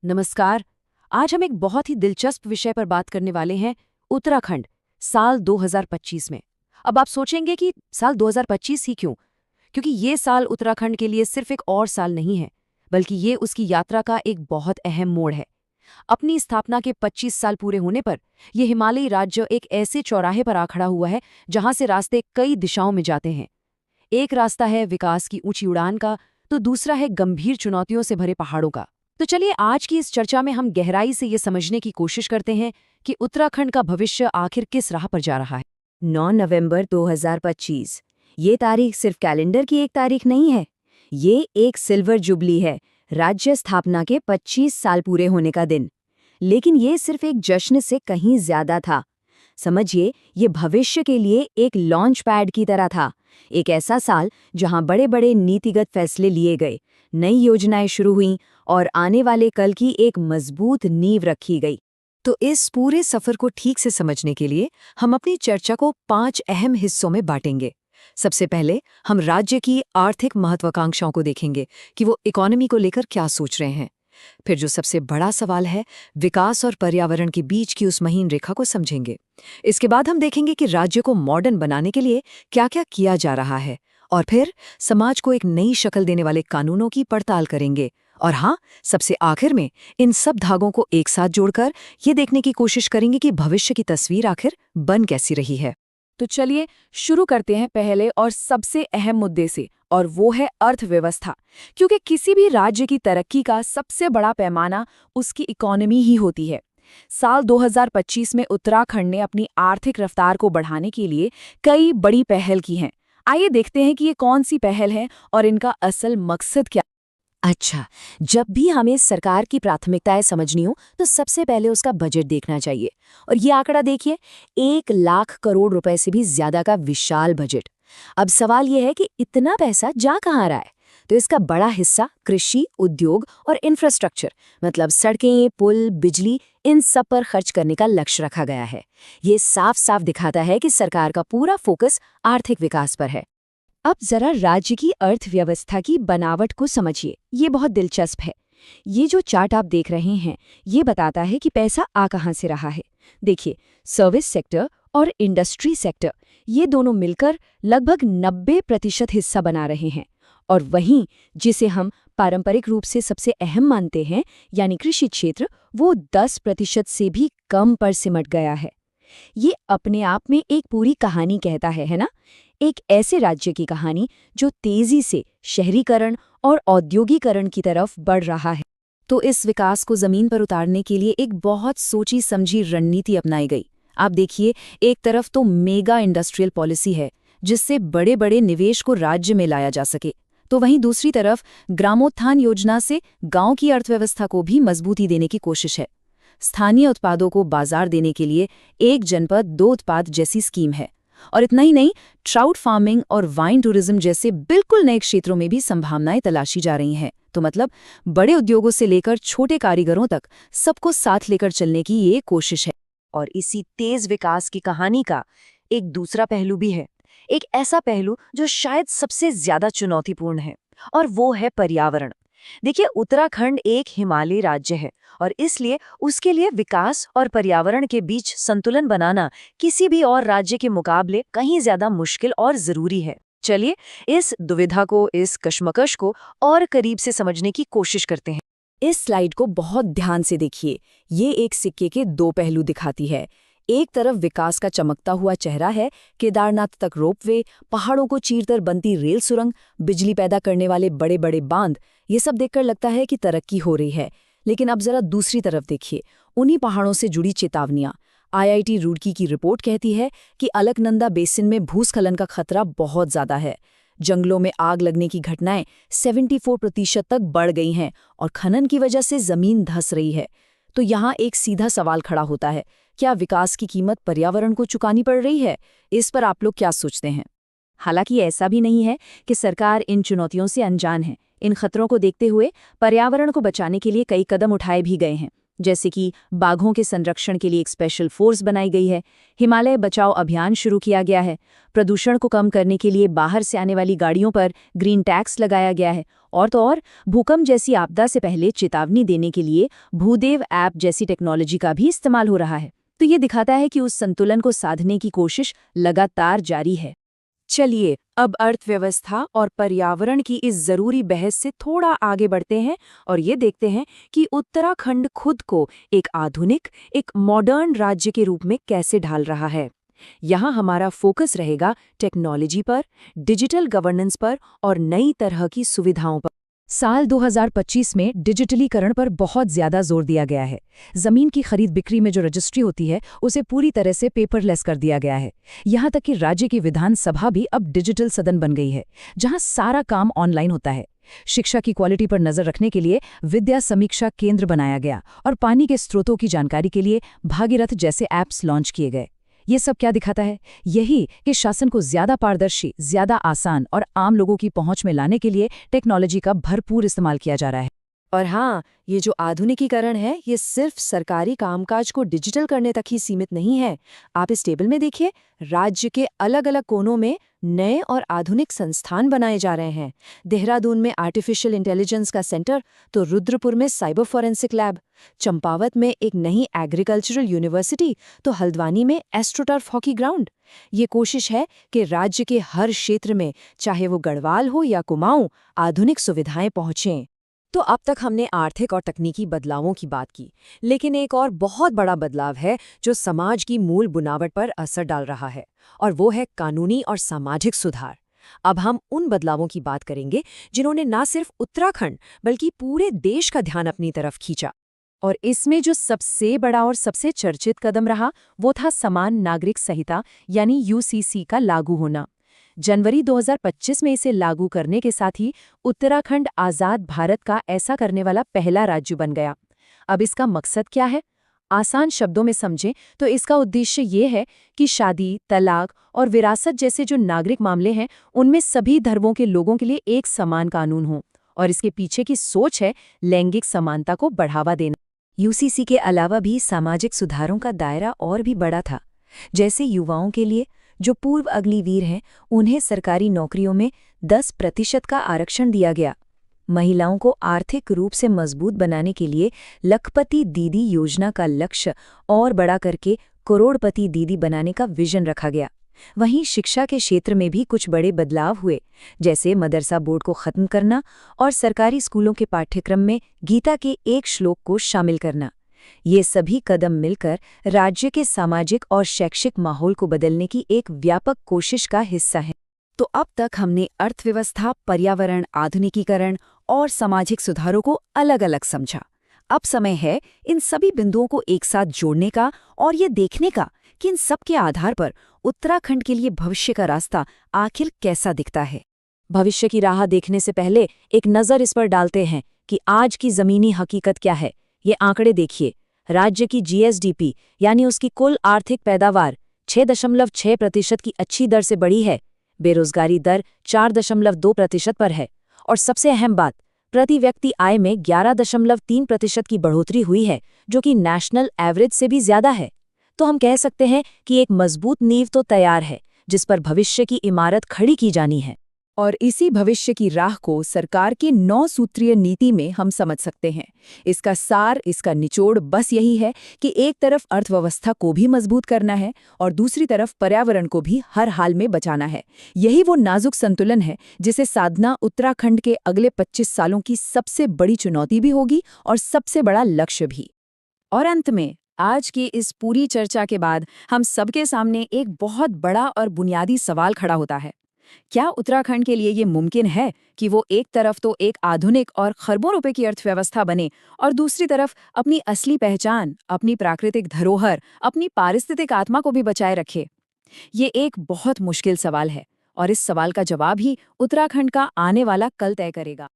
नमस्कार। आज हम एक बहुत ही दिलचस्प विषय पर बात करने वाले हैं, उत्तराखंड, साल 2025 में। अब आप सोचेंगे कि साल 2025 ही क्यों? क्योंकि ये साल उत्तराखंड के लिए सिर्फ एक और साल नहीं है, बल्कि ये उसकी यात्रा का एक बहुत अहम मोड़ है। अपनी स्थापना के 25 साल पूरे होने पर यह हिमालयी राज्य एक ऐसे चौराहे पर आ खड़ा हुआ है जहां से रास्ते कई दिशाओं में जाते हैं। एक रास्ता है विकास की ऊंची उड़ान का, तो दूसरा है गंभीर चुनौतियों से भरे पहाड़ों का। तो चलिए आज की इस चर्चा में हम गहराई से ये समझने की कोशिश करते हैं कि उत्तराखंड का भविष्य आखिर किस राह पर जा रहा है। 9 नवंबर 2025 ये तारीख सिर्फ कैलेंडर की एक तारीख नहीं है। ये एक सिल्वर जुबली है, राज्य स्थापना के 25 साल पूरे होने का दिन। लेकिन ये सिर्फ एक जश्न से कहीं ज्यादा था। समझिए, ये भविष्य के लिए एक लॉन्च पैड की तरह था। एक ऐसा साल जहां बड़े बड़े नीतिगत फैसले लिए गए, नई योजनाएं शुरू हुईं और आने वाले कल की एक मजबूत नींव रखी गई। तो इस पूरे सफर को ठीक से समझने के लिए हम अपनी चर्चा को 5 अहम हिस्सों में बांटेंगे। सबसे पहले हम राज्य की आर्थिक महत्वाकांक्षाओं को देखेंगे कि वो इकोनॉमी को लेकर क्या सोच रहे हैं। फिर जो सबसे बड़ा सवाल है, विकास और पर्यावरण के बीच की उस महीन रेखा को समझेंगे। इसके बाद हम देखेंगे कि राज्य को मॉडर्न बनाने के लिए क्या-क्या किया जा रहा है। और फिर समाज को एक नई शक्ल देने वाले कानूनों की पड़ताल करेंगे। और हाँ, सबसे आखिर में इन सब धागों को एक साथ जोड़कर ये देखने की कोशिश करेंगे कि भविष्य की तस्वीर आखिर बन कैसी रही है। तो चलिए शुरू करते हैं पहले और सबसे अहम मुद्दे से, और वो है अर्थव्यवस्था। क्योंकि किसी भी राज्य की तरक्की का सबसे बड़ा पैमाना उसकी इकोनॉमी ही होती है। साल 2025 में उत्तराखंड ने अपनी आर्थिक रफ्तार को बढ़ाने के लिए कई बड़ी पहल की हैं। आइए देखते हैं कि ये कौन सी पहल है और इनका असल मकसद क्या। अच्छा, जब भी हमें सरकार की प्राथमिकताएं समझनी हो तो सबसे पहले उसका बजट देखना चाहिए। और ये आंकड़ा देखिए, 1 लाख करोड़ रुपए से भी ज्यादा का विशाल बजट। अब सवाल ये है कि इतना पैसा जा कहाँ रहा है? तो इसका बड़ा हिस्सा कृषि, उद्योग और इंफ्रास्ट्रक्चर, मतलब सड़कें, पुल, बिजली, इन सब पर खर्च करने का लक्ष्य रखा गया है। ये साफ साफ दिखाता है कि सरकार का पूरा फोकस आर्थिक विकास पर है। अब जरा राज्य की अर्थव्यवस्था की बनावट को समझिए, ये बहुत दिलचस्प है। ये जो चार्ट आप देख रहे हैं, ये बताता है कि पैसा आ कहाँ से रहा है। देखिए, सर्विस सेक्टर और इंडस्ट्री सेक्टर, ये दोनों मिलकर लगभग 90% हिस्सा बना रहे हैं। और वहीं जिसे हम पारंपरिक रूप से सबसे अहम मानते हैं, यानी कृषि क्षेत्र, वो 10% से भी कम पर सिमट गया है। ये अपने आप में एक पूरी कहानी कहता है ना? एक ऐसे राज्य की कहानी जो तेजी से शहरीकरण और औद्योगिकरण की तरफ बढ़ रहा है। तो इस विकास को जमीन पर उतारने के लिए एक बहुत सोची समझी रणनीति अपनाई गई। आप देखिए, एक तरफ तो मेगा इंडस्ट्रियल पॉलिसी है जिससे बड़े बड़े निवेश को राज्य में लाया जा सके, तो वहीं दूसरी तरफ ग्रामोत्थान योजना से गांव की अर्थव्यवस्था को भी मजबूती देने की कोशिश है। स्थानीय उत्पादों को बाजार देने के लिए एक जनपद दो उत्पाद जैसी स्कीम है। और इतना ही नहीं, ट्राउट फार्मिंग और वाइन टूरिज्म जैसे बिल्कुल नए क्षेत्रों में भी संभावनाएं तलाशी जा रही हैं। तो मतलब बड़े उद्योगों से लेकर छोटे कारीगरों तक सबको साथ लेकर चलने की ये कोशिश है। और इसी तेज विकास की कहानी का एक दूसरा पहलू भी है, एक ऐसा पहलू जो शायद सबसे ज्यादा चुनौतीपूर्ण है, और वो है पर्यावरण। देखिए, उत्तराखंड एक हिमालयी राज्य है और इसलिए उसके लिए विकास और पर्यावरण के बीच संतुलन बनाना किसी भी और राज्य के मुकाबले कहीं ज्यादा मुश्किल और जरूरी है। चलिए इस दुविधा को, इस कश्मकश को और करीब से समझने की कोशिश करते हैं। इस स्लाइड को बहुत ध्यान से देखिए। ये एक सिक्के के दो पहलू दिखाती है। एक तरफ विकास का चमकता हुआ चेहरा है, केदारनाथ तक रोपवे, पहाड़ों को चीरकर बनती रेल सुरंग, बिजली पैदा करने वाले बड़े बड़े बांध। ये सब देखकर लगता है कि तरक्की हो रही है। लेकिन अब जरा दूसरी तरफ देखिए, उन्हीं पहाड़ों से जुड़ी चेतावनियां। आईआईटी रुड़की की रिपोर्ट कहती है कि अलकनंदा बेसिन में भूस्खलन का खतरा बहुत ज्यादा है। जंगलों में आग लगने की घटनाएं 74% तक बढ़ गई हैं और खनन की वजह से जमीन धंस रही है। तो यहाँ एक सीधा सवाल खड़ा होता है, क्या विकास की कीमत पर्यावरण को चुकानी पड़ रही है? इस पर आप लोग क्या सोचते हैं? हालांकि ऐसा भी नहीं है कि सरकार इन चुनौतियों से अनजान है। इन खतरों को देखते हुए पर्यावरण को बचाने के लिए कई कदम उठाए भी गए हैं। जैसे कि बाघों के संरक्षण के लिए एक स्पेशल फोर्स बनाई गई है, हिमालय बचाओ अभियान शुरू किया गया है, प्रदूषण को कम करने के लिए बाहर से आने वाली गाड़ियों पर ग्रीन टैक्स लगाया गया है, और तो और भूकंप जैसी आपदा से पहले चेतावनी देने के लिए भूदेव ऐप जैसी टेक्नोलॉजी का भी इस्तेमाल हो रहा है। तो ये दिखाता है कि उस संतुलन को साधने की कोशिश लगातार जारी है। चलिए अब अर्थव्यवस्था और पर्यावरण की इस जरूरी बहस से थोड़ा आगे बढ़ते हैं और ये देखते हैं कि उत्तराखंड खुद को एक आधुनिक, एक मॉडर्न राज्य के रूप में कैसे ढाल रहा है। यहाँ हमारा फोकस रहेगा टेक्नोलॉजी पर, डिजिटल गवर्नेंस पर और नई तरह की सुविधाओं पर। साल 2025 में डिजिटलीकरण पर बहुत ज्यादा जोर दिया गया है। जमीन की खरीद बिक्री में जो रजिस्ट्री होती है उसे पूरी तरह से पेपरलेस कर दिया गया है। यहाँ तक कि राज्य की विधानसभा भी अब डिजिटल सदन बन गई है, जहाँ सारा काम ऑनलाइन होता है। शिक्षा की क्वालिटी पर नजर रखने के लिए विद्या समीक्षा केंद्र बनाया गया और पानी के स्रोतों की जानकारी के लिए भागीरथ जैसे ऐप्स लॉन्च किए गए। ये सब क्या दिखाता है? यही कि शासन को ज्यादा पारदर्शी, ज्यादा आसान और आम लोगों की पहुंच में लाने के लिए टेक्नोलॉजी का भरपूर इस्तेमाल किया जा रहा है। और हाँ, ये जो आधुनिकीकरण है, ये सिर्फ सरकारी कामकाज को डिजिटल करने तक ही सीमित नहीं है। आप इस टेबल में देखिए, राज्य के अलग अलग कोनों में नए और आधुनिक संस्थान बनाए जा रहे हैं। देहरादून में आर्टिफिशियल इंटेलिजेंस का सेंटर, तो रुद्रपुर में साइबर फॉरेंसिक लैब, चंपावत में एक नई एग्रीकल्चरल यूनिवर्सिटी, तो हल्द्वानी में एस्ट्रोटर्फ हॉकी ग्राउंड। ये कोशिश है कि राज्य के हर क्षेत्र में, चाहे वो गढ़वाल हो या कुमाऊं, आधुनिक सुविधाएं पहुंचें। तो अब तक हमने आर्थिक और तकनीकी बदलावों की बात की, लेकिन एक और बहुत बड़ा बदलाव है जो समाज की मूल बुनावट पर असर डाल रहा है, और वो है कानूनी और सामाजिक सुधार। अब हम उन बदलावों की बात करेंगे जिन्होंने न सिर्फ उत्तराखंड बल्कि पूरे देश का ध्यान अपनी तरफ खींचा। और इसमें जो सबसे बड़ा और सबसे चर्चित कदम रहा, वो था समान नागरिक संहिता यानी यूसीसी का लागू होना। जनवरी 2025 में इसे लागू करने के साथ ही उत्तराखंड आज़ाद भारत का ऐसा करने वाला पहला राज्य बन गया। अब इसका मकसद क्या है? आसान शब्दों में समझें तो इसका उद्देश्य ये है कि शादी, तलाक और विरासत जैसे जो नागरिक मामले हैं, उनमें सभी धर्मों के लोगों के लिए एक समान कानून हो। और इसके पीछे की सोच है लैंगिक समानता को बढ़ावा देना। यूसीसी के अलावा भी सामाजिक सुधारों का दायरा और भी बड़ा था। जैसे युवाओं के लिए, जो पूर्व अग्निवीर हैं, उन्हें सरकारी नौकरियों में 10% का आरक्षण दिया गया। महिलाओं को आर्थिक रूप से मजबूत बनाने के लिए लखपति दीदी योजना का लक्ष्य और बड़ा करके करोड़पति दीदी बनाने का विजन रखा गया। वहीं शिक्षा के क्षेत्र में भी कुछ बड़े बदलाव हुए, जैसे मदरसा बोर्ड को खत्म करना और सरकारी स्कूलों के पाठ्यक्रम में गीता के एक श्लोक को शामिल करना। ये सभी कदम मिलकर राज्य के सामाजिक और शैक्षिक माहौल को बदलने की एक व्यापक कोशिश का हिस्सा है। तो अब तक हमने अर्थव्यवस्था, पर्यावरण, आधुनिकीकरण और सामाजिक सुधारों को अलग अलग समझा। अब समय है इन सभी बिंदुओं को एक साथ जोड़ने का और ये देखने का कि इन सब के आधार पर उत्तराखंड के लिए भविष्य का रास्ता आखिर कैसा दिखता है। भविष्य की राह देखने से पहले एक नज़र इस पर डालते हैं कि आज की ज़मीनी हकीकत क्या है। ये आंकड़े देखिए। राज्य की जीएसडीपी यानी उसकी कुल आर्थिक पैदावार 6.6% की अच्छी दर से बढ़ी है। बेरोजगारी दर 4.2% पर है। और सबसे अहम बात, प्रति व्यक्ति आय में 11.3% की बढ़ोतरी हुई है, जो कि नेशनल एवरेज से भी ज्यादा है। तो हम कह सकते हैं कि एक मजबूत नींव तो तैयार है, जिस पर भविष्य की इमारत खड़ी की जानी है। और इसी भविष्य की राह को सरकार की 9 सूत्रीय नीति में हम समझ सकते हैं। इसका सार, इसका निचोड़ बस यही है कि एक तरफ अर्थव्यवस्था को भी मजबूत करना है और दूसरी तरफ पर्यावरण को भी हर हाल में बचाना है। यही वो नाजुक संतुलन है जिसे साधना उत्तराखंड के अगले 25 सालों की सबसे बड़ी चुनौती भी होगी और सबसे बड़ा लक्ष्य भी। और अंत में, आज की इस पूरी चर्चा के बाद हम सबके सामने एक बहुत बड़ा और बुनियादी सवाल खड़ा होता है। क्या उत्तराखंड के लिए ये मुमकिन है कि वो एक तरफ तो एक आधुनिक और खरबों रुपए की अर्थव्यवस्था बने और दूसरी तरफ अपनी असली पहचान, अपनी प्राकृतिक धरोहर, अपनी पारिस्थितिक आत्मा को भी बचाए रखे? ये एक बहुत मुश्किल सवाल है और इस सवाल का जवाब ही उत्तराखंड का आने वाला कल तय करेगा।